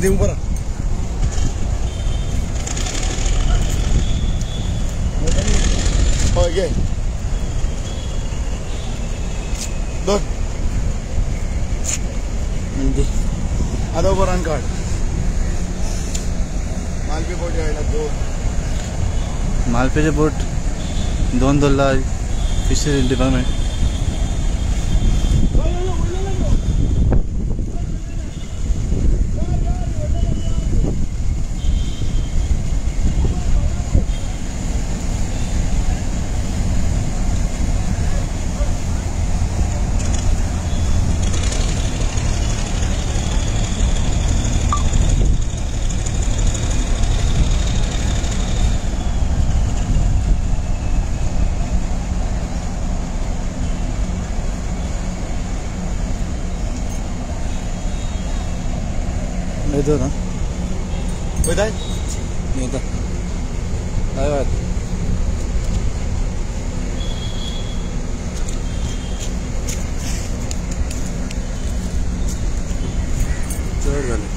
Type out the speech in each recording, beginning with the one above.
दे ऊपर ओके दो आता ऊपर रन कार्ड मालपे बोट यायला दो मालपेचे बोट दोन दोल्ला फिशरी डिपार्टमेंट itu ना बताए नहीं होता काय बात चल झाले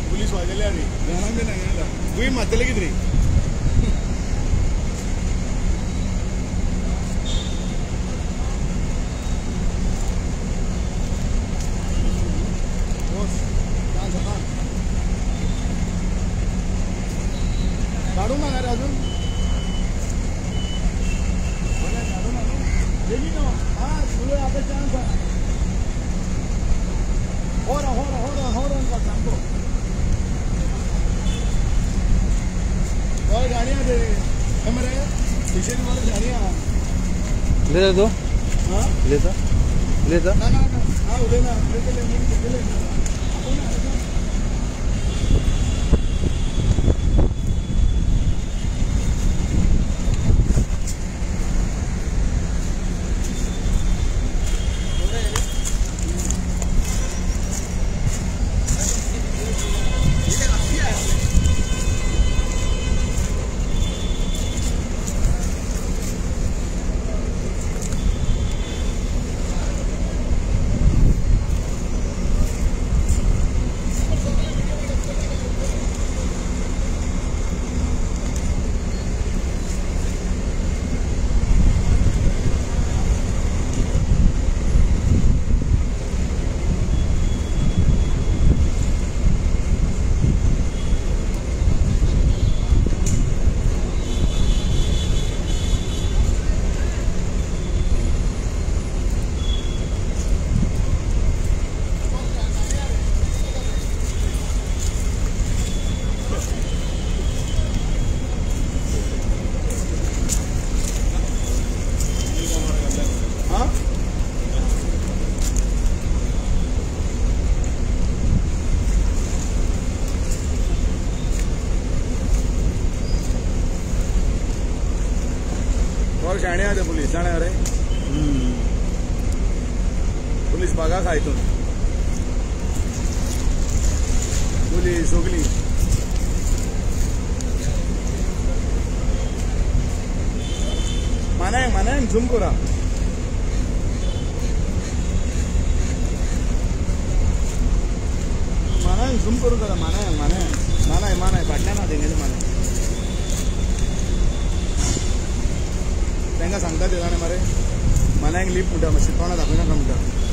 पुलिस वाजेले अरे जाना दे ना वही मतले किधर काढू ना अरे अजून काढू ना देखी ना हाँ तुझे आता चांस है हो रहा उनका शाम को और गाड़ियाँ दे हमारे स्टेशन वाले गाड़ियाँ ले दो हाँ लेता ना हाँ उधर ना ले और शाणे आते पुलिस शाणे अरे पुलिस बघा खायतून पुलिस सोगली मानाय झूम करा मानाय झूम करू करा मानाय पाटल्या ना देंगे मानाय त्यांना सांगतात येताना मरे मला एक लिफ्ट म्हणटा मातशें तोंडां दाखय नाका म्हणटा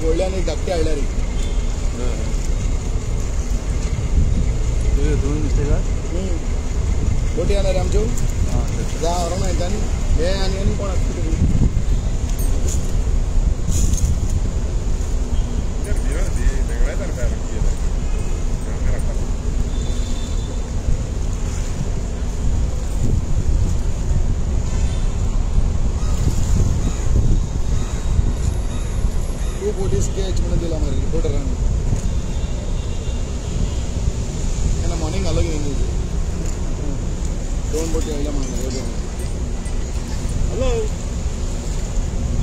गोल्ड्यान एक धाकटी हाडल्या रे दोन दिसते का बोटी येणार रे आमच्यो जा और मैं जानी मैं आणि कोण असतो तू पोलीस केच म्हणून दिला मला रिपोर्टरांनी त्यांना मॉर्निंग आलं की नाही 2 बोटी आयला मागणार हॅलो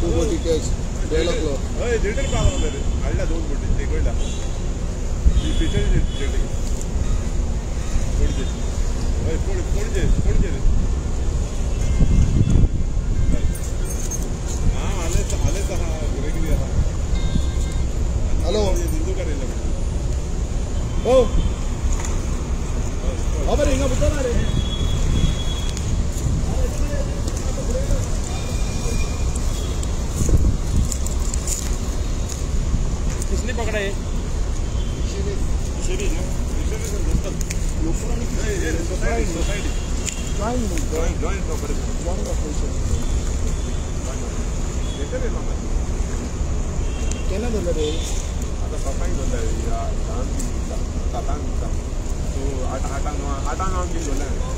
2 बोटी केच 12 o'clock ओए जेटर पागल मेरे आल्ला 2 बोटी ते कोइला ಈ ಪಿಚರ್ जेटी कोडजे ओए कोडजे हां आले सहा ब्रेक दिया था हेलो ये दिंदू करेला ओ अबे रिंगा बुता ना रे किसने पकड़ा है शेरी ना लोकल नहीं सोसाइटी जॉइन ऑपरेशन बेटर है मामा केना धरलं रे आता सफाई धंदा है या काम की तातांग का तो आटा नाम की बोला है